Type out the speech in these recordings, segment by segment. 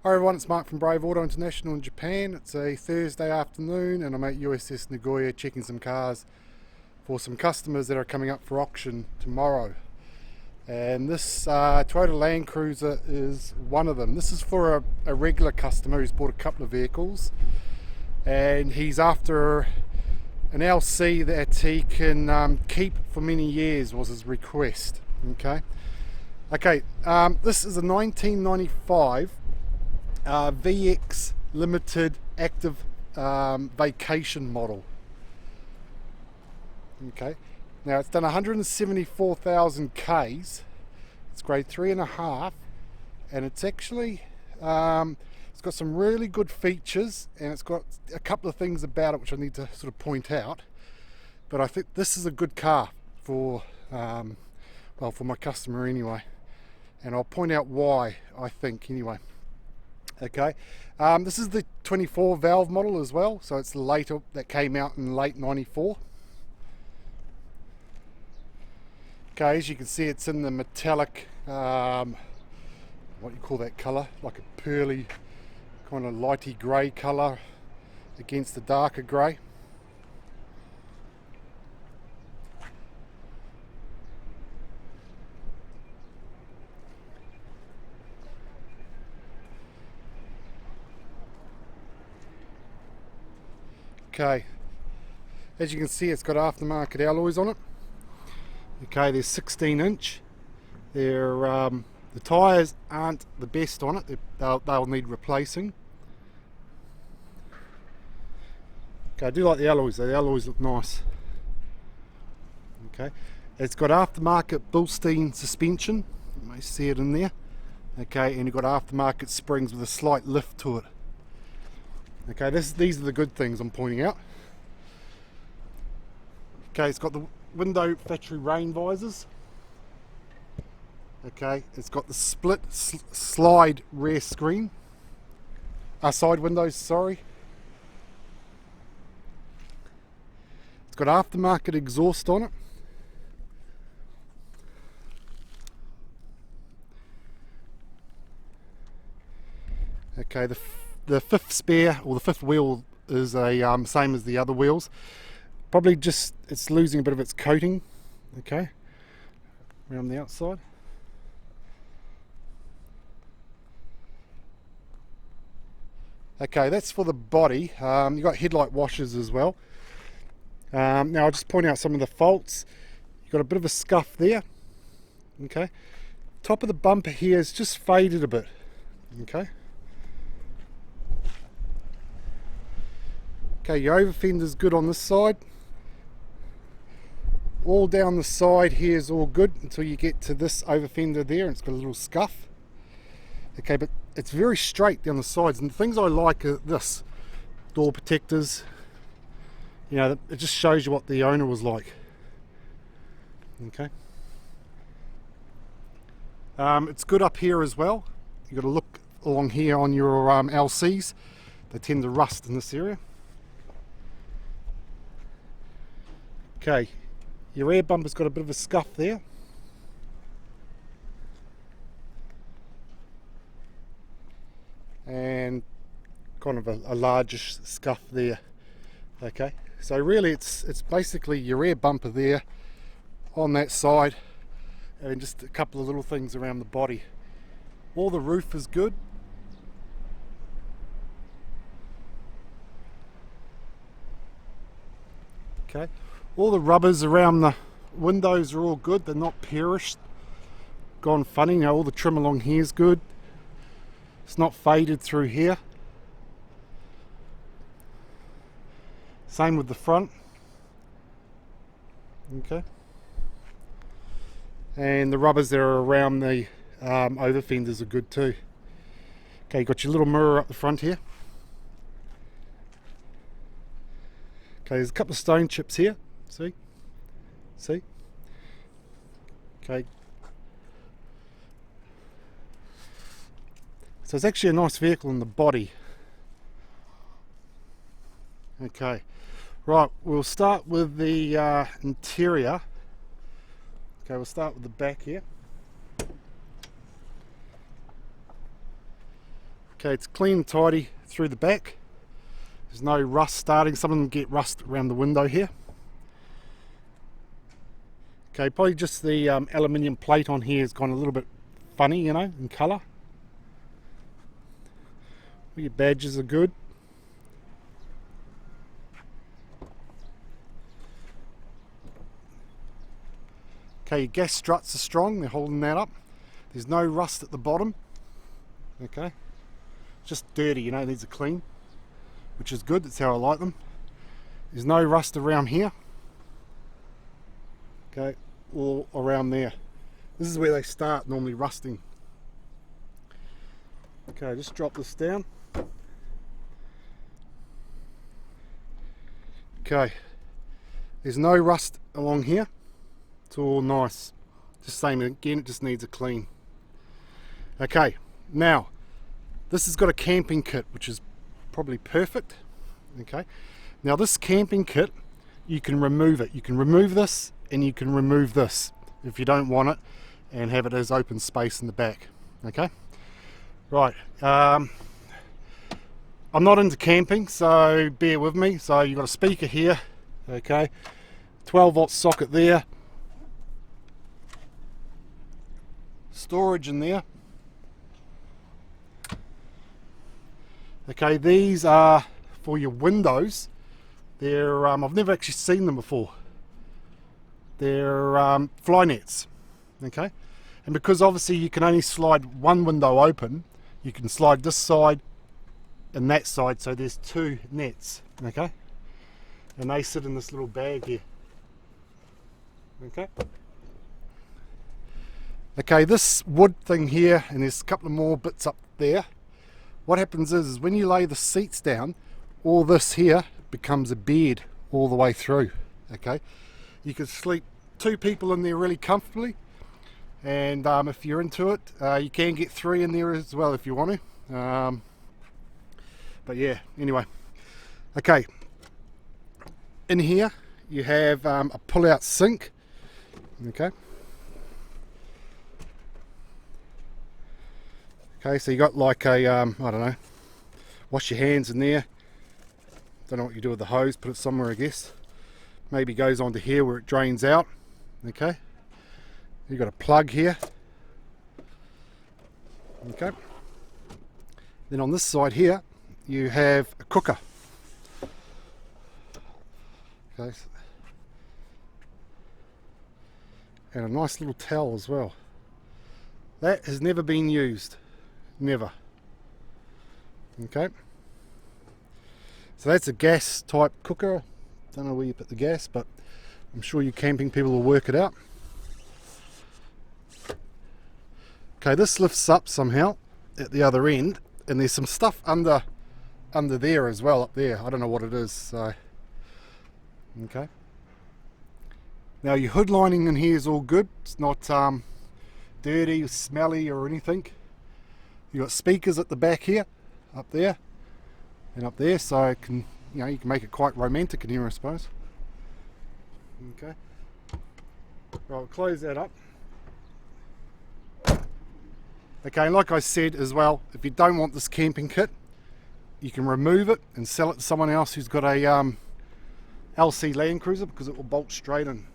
Hi everyone, it's Mark from Brave Auto International in Japan. It's a Thursday afternoon and I'm at USS Nagoya checking some cars for some customers that are coming up for auction tomorrow. And this Toyota Land Cruiser is one of them. This is for a regular customer who's bought a couple of vehicles and he's after an LC that he can keep for many years, was his request. Okay, this is a 1995 VX Limited Active Vacation model. Okay, now it's done 174,000 Ks. It's grade 3.5, and it's actually it's got some really good features, and it's got a couple of things about it which I need to sort of point out. But I think this is a good car for well, for my customer anyway, and I'll point out why I think anyway. Okay, this is the 24 valve model as well, so it's the later that came out in late 94. Okay, as you can see, it's in the metallic, what do you call that colour, like a pearly kind of lighty grey colour against the darker grey. Okay, as you can see, it's got aftermarket alloys on it. Okay, they're 16-inch. They're the tyres aren't the best on it. They'll need replacing. Okay, I do like the alloys though. The alloys look nice. Okay, it's got aftermarket Bilstein suspension. You may see it in there. Okay, and you've got aftermarket springs with a slight lift to it. Okay, these are the good things I'm pointing out. Okay, it's got the window factory rain visors. Okay, it's got the split slide rear screen. Side windows, sorry. It's got aftermarket exhaust on it. Okay, the fifth spare, or the fifth wheel, is a same as the other wheels. Probably just it's losing a bit of its coating. Okay, around the outside. Okay, that's for the body. You've got headlight washers as well. Now I'll just point out some of the faults. You've got a bit of a scuff there. Okay, top of the bumper here is just faded a bit. Okay. Okay, your over fender's good on this side. All down the side here is all good until you get to this over fender there, and it's got a little scuff. Okay, but it's very straight down the sides, and the things I like are this: door protectors. You know, it just shows you what the owner was like. Okay. It's good up here as well. You've got to look along here on your LCs. They tend to rust in this area. Okay, your rear bumper's got a bit of a scuff there. And kind of a largish scuff there. Okay, so really it's basically your rear bumper there on that side, and just a couple of little things around the body. All the roof is good. Okay, all the rubbers around the windows are all good. They're not perished, gone funny. Now all the trim along here is good. It's not faded through here. Same with the front. Okay, and the rubbers that are around the over fenders are good too. Okay, you've got your little mirror up the front here. Okay, there's a couple of stone chips here. See? Okay. So it's actually a nice vehicle in the body. Okay. Right, we'll start with the interior. Okay, we'll start with the back here. Okay, it's clean and tidy through the back. There's no rust starting. Some of them get rust around the window here. Okay, probably just the aluminium plate on here has gone a little bit funny, you know, in colour. All your badges are good. Okay, your gas struts are strong, they're holding that up. There's no rust at the bottom. Okay, just dirty, you know, these are clean, which is good, that's how I like them. There's no rust around here. Okay, or around there. This is where they start normally rusting. Okay, just drop this down. Okay, there's no rust along here. It's all nice. Just same again, it just needs a clean. Okay, now this has got a camping kit, which is probably perfect. Okay, now this camping kit, you can remove it. You can remove this and you can remove this if you don't want it, and have it as open space in the back. Okay, right. I'm not into camping, so bear with me. So you've got a speaker here. Okay, 12-volt socket there. Storage in there. Okay, these are for your windows. They're I've never actually seen them before. They're fly nets. Okay, and because obviously you can only slide one window open, you can slide this side and that side, so there's two nets. Okay, and they sit in this little bag here. Okay, this wood thing here, and there's a couple of more bits up there. What happens is when you lay the seats down, all this here becomes a bed all the way through. Okay, you can sleep two people in there really comfortably, and if you're into it, you can get three in there as well if you want to. But yeah, anyway. Okay, in here you have a pull-out sink. Okay. Okay, so you got like a, I don't know, wash your hands in there. Don't know what you do with the hose, put it somewhere I guess. Maybe goes onto here where it drains out. Okay, you got a plug here. Okay, then on this side here you have a cooker. Okay, and a nice little towel as well. That has never been used. Never. Okay, so that's a gas type cooker. Don't know where you put the gas, but I'm sure you camping people will work it out. Okay, this lifts up somehow at the other end, and there's some stuff under there as well, up there. I don't know what it is. So okay, now your hood lining in here is all good. It's not dirty, smelly or anything. You've got speakers at the back here, up there and up there, so it can, you know, you can make it quite romantic in here, I suppose. Okay, right, we'll close that up. Okay, and like I said as well, if you don't want this camping kit, you can remove it and sell it to someone else who's got a LC Land Cruiser, because it will bolt straight in.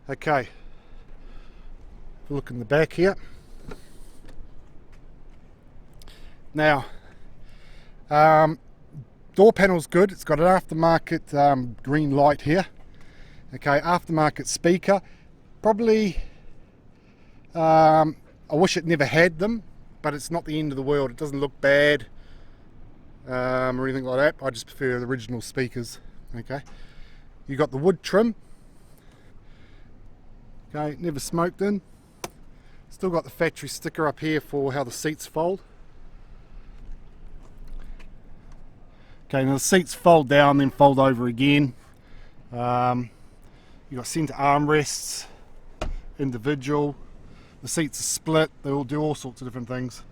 Okay, look in the back here. Now, door panel's good. It's got an aftermarket green light here. Okay, aftermarket speaker. Probably, I wish it never had them, but it's not the end of the world. It doesn't look bad or anything like that. I just prefer the original speakers. Okay, you got the wood trim. Okay, never smoked in. Still got the factory sticker up here for how the seats fold. Okay, now the seats fold down, then fold over again. You've got centre armrests, individual. The seats are split. They all do all sorts of different things.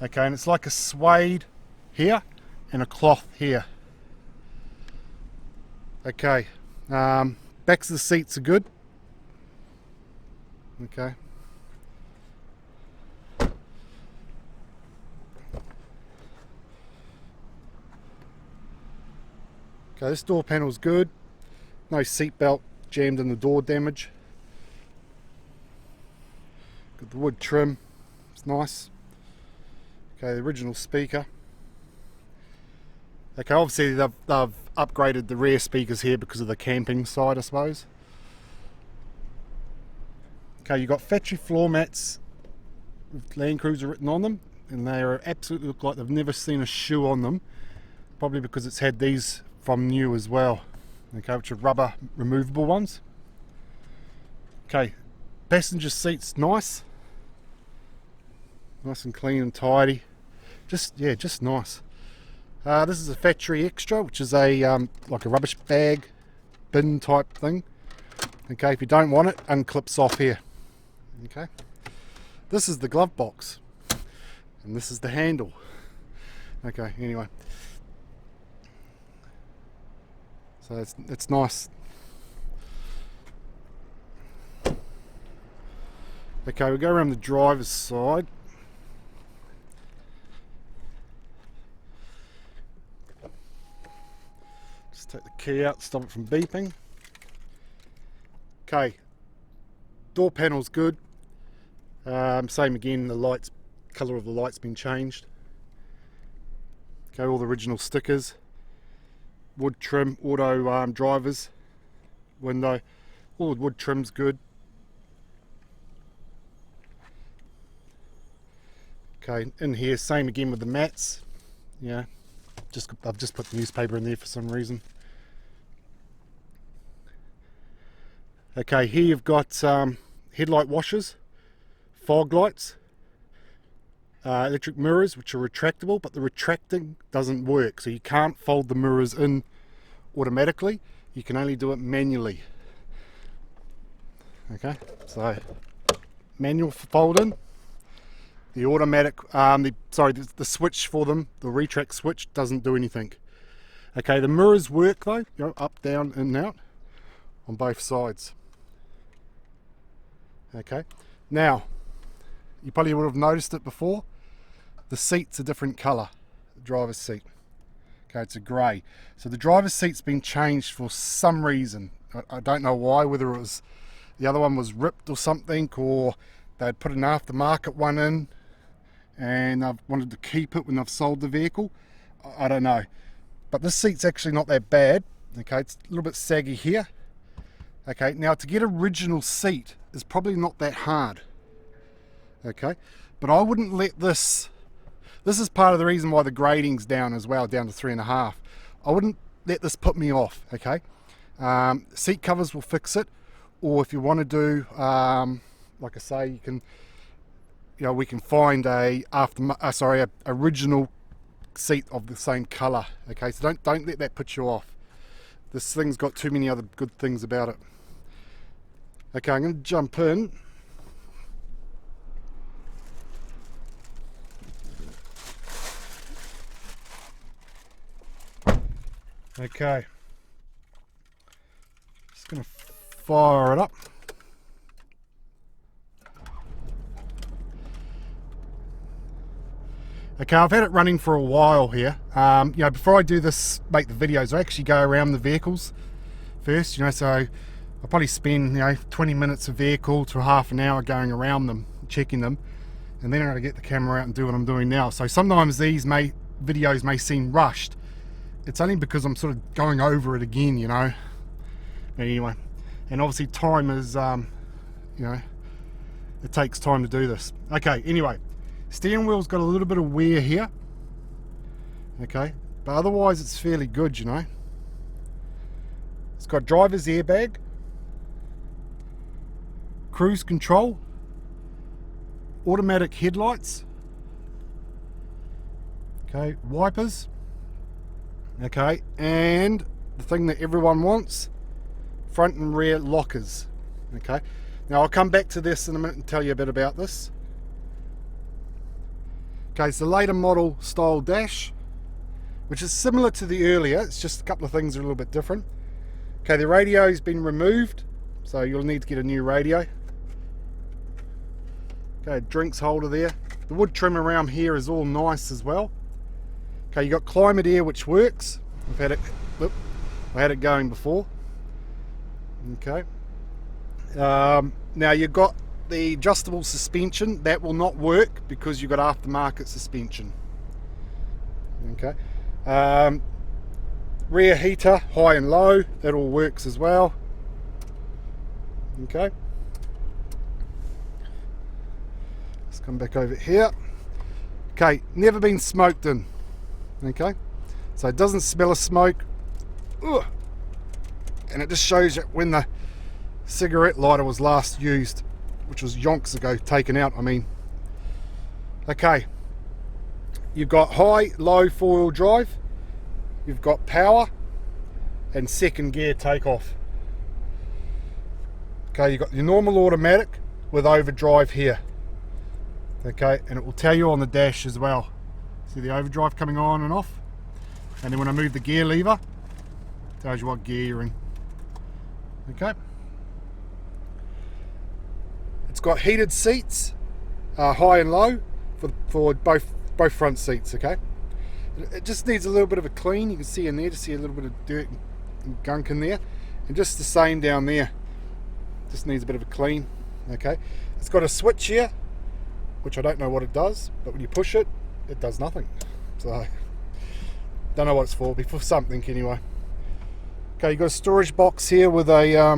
Okay, and it's like a suede here and a cloth here. Okay, backs of the seats are good. Okay. Okay, this door panel's good. No seatbelt jammed in the door damage. Got the wood trim, it's nice. Okay, the original speaker. Okay, obviously they've upgraded the rear speakers here because of the camping side, I suppose. Okay, you've got factory floor mats with Land Cruiser written on them, and they are absolutely look like they've never seen a shoe on them. Probably because it's had these from new as well. Okay, which are rubber removable ones. Okay, passenger seats nice. Nice and clean and tidy. Just nice. This is a factory extra, which is a like a rubbish bag bin type thing. Okay, if you don't want it, unclips off here. Okay, this is the glove box, and this is the handle. Okay, anyway, so it's nice. Okay, we go around the driver's side. Just take the key out, stop it from beeping. Okay, door panel's good. Same again, the lights, colour of the light's been changed. Okay, all the original stickers. Wood trim, auto drivers, window. All the wood trim's good. Okay, in here, same again with the mats. Yeah, I've just put the newspaper in there for some reason. Okay, here you've got headlight washers, fog lights, electric mirrors which are retractable, but the retracting doesn't work, so you can't fold the mirrors in automatically, you can only do it manually. Okay, so manual fold in. The automatic, the switch for them, the retract switch, doesn't do anything. Okay, the mirrors work though, up, down, in and out on both sides. Okay, now you probably would have noticed it before. The seat's a different colour, the driver's seat. Okay, it's a grey. So the driver's seat's been changed for some reason. I don't know why, whether it was the other one was ripped or something, or they'd put an aftermarket one in and I've wanted to keep it when I've sold the vehicle. I don't know. But this seat's actually not that bad. Okay, it's a little bit saggy here. Okay, now to get original seat is probably not that hard. Okay, but I wouldn't let this is part of the reason why the grading's down as well, down to 3.5. I wouldn't let this put me off. Okay, seat covers will fix it, or if you want to do like I say, you can, we can find a original seat of the same color. Okay, so don't let that put you off. This thing's got too many other good things about it. Okay, I'm going to jump in. Okay, just going to fire it up. Okay, I've had it running for a while here. Before I do this, make the videos, I actually go around the vehicles first, so I'll probably spend 20 minutes a vehicle to half an hour going around them, checking them, and then I'm going to get the camera out and do what I'm doing now. So sometimes these videos may seem rushed. It's only because I'm sort of going over it again, But anyway, and obviously time is, it takes time to do this. Okay, anyway. Steering wheel's got a little bit of wear here. Okay, but otherwise it's fairly good, It's got driver's airbag, cruise control, automatic headlights, okay, wipers, okay, and the thing that everyone wants, front and rear lockers. Okay, now I'll come back to this in a minute and tell you a bit about this. Okay, it's the later model style dash, which is similar to the earlier, it's just a couple of things are a little bit different. Okay, the radio's been removed, so you'll need to get a new radio. Okay, drinks holder there. The wood trim around here is all nice as well. Okay, you got climate air which works. I've had it, I had it going before. Okay. Now you've got the adjustable suspension. That will not work because you've got aftermarket suspension. Okay. Rear heater, high and low, that all works as well. Okay. Let's come back over here. Okay, never been smoked in. Okay, so it doesn't smell of smoke. Ugh. And it just shows you when the cigarette lighter was last used, which was yonks ago, taken out, I mean. Okay, you've got high, low, four-wheel drive, you've got power, and second gear takeoff. Okay, you've got your normal automatic with overdrive here. Okay, and it will tell you on the dash as well. See the overdrive coming on and off? And then when I move the gear lever, it tells you what gear you're in. Okay. It's got heated seats, high and low, for both front seats, okay? It just needs a little bit of a clean. You can see in there, just see a little bit of dirt and gunk in there. And just the same down there. Just needs a bit of a clean, okay? It's got a switch here, which I don't know what it does, but when you push it, it does nothing. So, don't know what it's for, but for something anyway. Okay, you've got a storage box here with a, I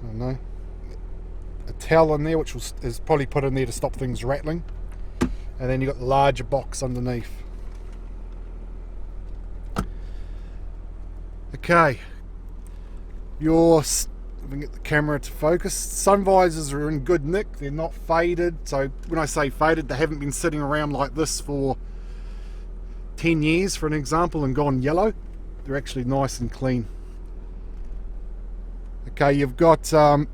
don't know, a towel in there, which is probably put in there to stop things rattling. And then you've got the larger box underneath. Okay, if I can get the camera to focus, sun visors are in good nick, they're not faded. So when I say faded, they haven't been sitting around like this for 10 years, for an example, and gone yellow. They're actually nice and clean. Okay, you've got your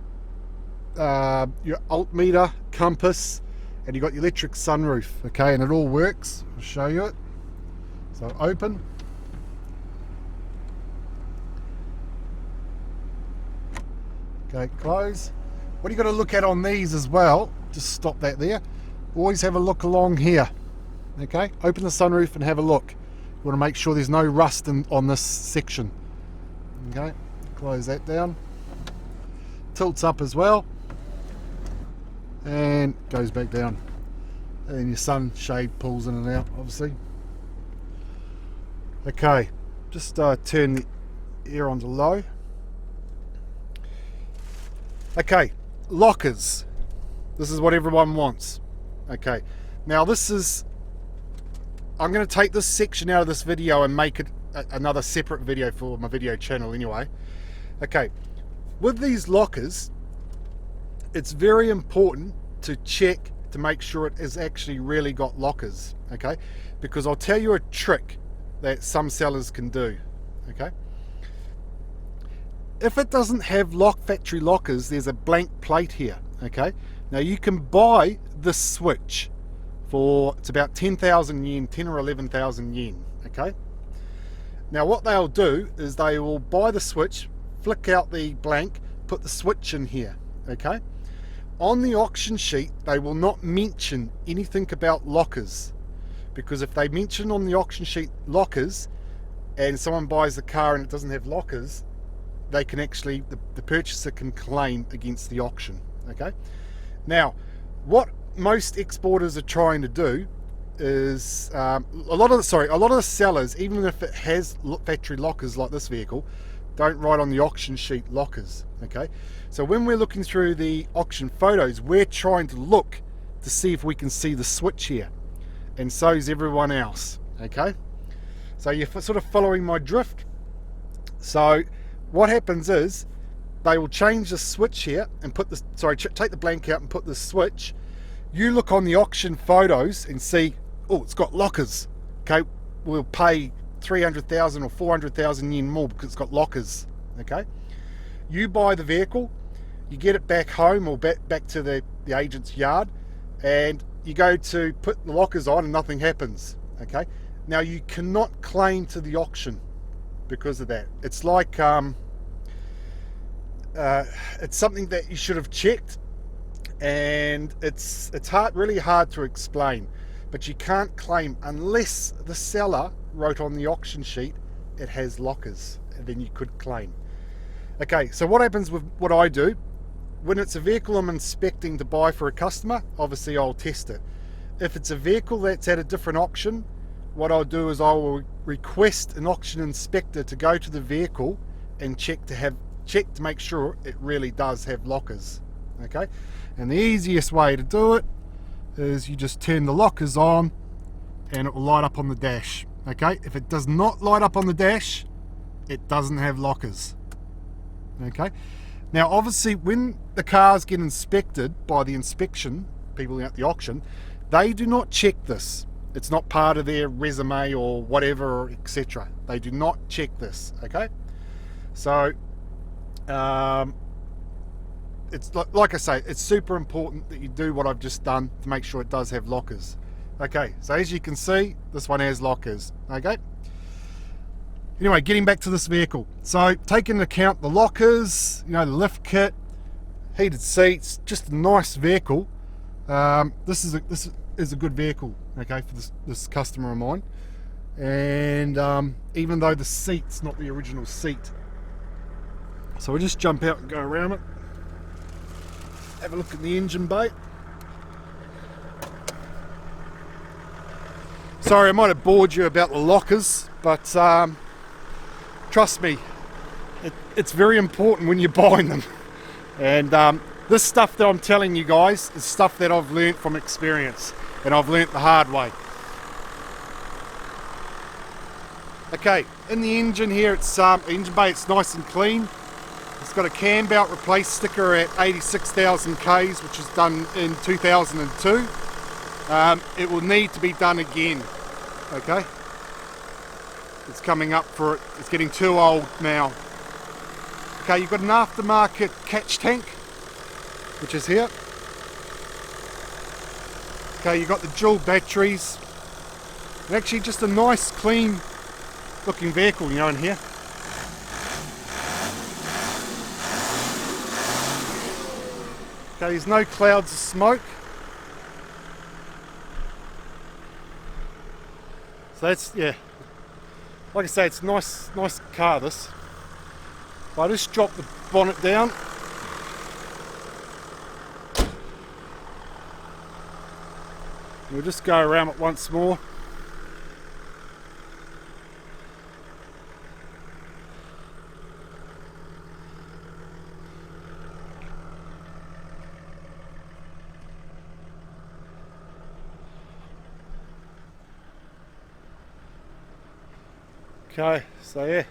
altimeter, compass, and you've got your electric sunroof, okay, and it all works. I'll show you it. So open. Okay, close. What you got to look at on these as well, just stop that there. Always have a look along here. Okay, open the sunroof and have a look. You want to make sure there's no rust on this section. Okay, close that down. Tilts up as well. And goes back down. And then your sunshade pulls in and out, obviously. Okay, just turn the air onto low. Okay, lockers. This is what everyone wants. Okay, now I'm going to take this section out of this video and make it another separate video for my video channel anyway. Okay, with these lockers, it's very important to check to make sure it has actually really got lockers, okay? Because I'll tell you a trick that some sellers can do, okay? If it doesn't have factory lockers, there's a blank plate here, okay? Now you can buy this switch for, it's about 10,000 yen, 10 or 11,000 yen, okay? Now what they'll do is they will buy the switch, flick out the blank, put the switch in here, okay? On the auction sheet, they will not mention anything about lockers, because if they mention on the auction sheet lockers and someone buys the car and it doesn't have lockers, they can actually, the purchaser can claim against the auction, okay? Now, what most exporters are trying to do is, a lot of the sellers, even if it has factory lockers like this vehicle, don't write on the auction sheet lockers, okay? So when we're looking through the auction photos, we're trying to look to see if we can see the switch here, and so is everyone else, okay? So you're sort of following my drift. So what happens is they will change the switch here and put this, take the blank out and put the switch. You look on the auction photos and see, oh, it's got lockers, okay? We'll pay 300,000 or 400,000 yen more because it's got lockers, okay? You buy the vehicle, you get it back home or back to the agent's yard, and you go to put the lockers on and nothing happens, okay? Now you cannot claim to the auction because of that. It's like, it's something that you should have checked, and it's really hard to explain, but you can't claim unless the seller wrote on the auction sheet it has lockers, and then you could claim. Okay, so what happens with what I do, when it's a vehicle I'm inspecting to buy for a customer, obviously I'll test it. If it's a vehicle that's at a different auction, what I'll do is I will request an auction inspector to go to the vehicle and check to make sure it really does have lockers. Okay, and the easiest way to do it is you just turn the lockers on and it will light up on the dash. Okay, if it does not light up on the dash, it doesn't have lockers. Okay, now obviously when the cars get inspected by the inspection people at the auction, they do not check this. It's not part of their resume or whatever, etc. They do not check this. Okay, so it's like I say, it's super important that you do what I've just done to make sure it does have lockers. Okay, so as you can see, this one has lockers. Okay, anyway, getting back to this vehicle, so taking into account the lockers, the lift kit, heated seats, just a nice vehicle. This is a good vehicle, okay, for this customer of mine. And even though the seat's not the original seat, so we'll just jump out and go around it, have a look at the engine bay. Sorry, I might have bored you about the lockers, but trust me, it's very important when you're buying them. And this stuff that I'm telling you guys is stuff that I've learnt from experience, and I've learnt the hard way. Okay, in the engine here, it's engine bay, it's nice and clean. It's got a cam belt replace sticker at 86,000 Ks, which was done in 2002. It will need to be done again. Okay, it's coming up for it. It's getting too old now. Okay, you've got an aftermarket catch tank, which is here. Okay, you've got the dual batteries. And actually just a nice clean looking vehicle, in here. Okay, there's no clouds of smoke. So that's, yeah, like I say, it's a nice car, this. I just drop the bonnet down. We'll just go around it once more. Okay, so yeah.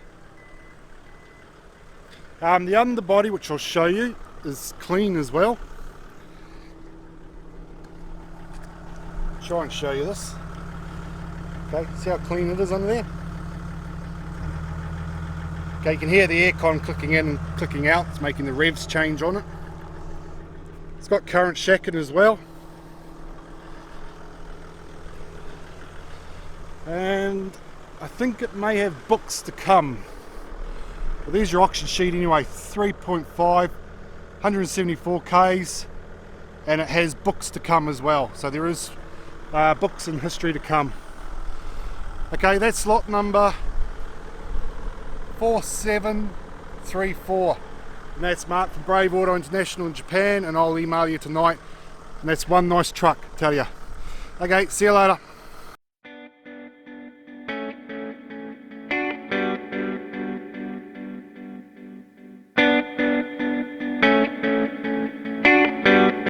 The underbody, which I'll show you, is clean as well. Try and show you this. Okay, see how clean it is under there? Okay, you can hear the aircon clicking in and clicking out. It's making the revs change on it. It's got current shacking as well. And I think it may have books to come. Well, there's your auction sheet anyway, 3.5, 174 Ks, and it has books to come as well. So there is books and history to come. Okay, that's lot number 4734. And that's Mark from Brave Auto International in Japan, and I'll email you tonight. And that's one nice truck, tell you. Okay, see you later.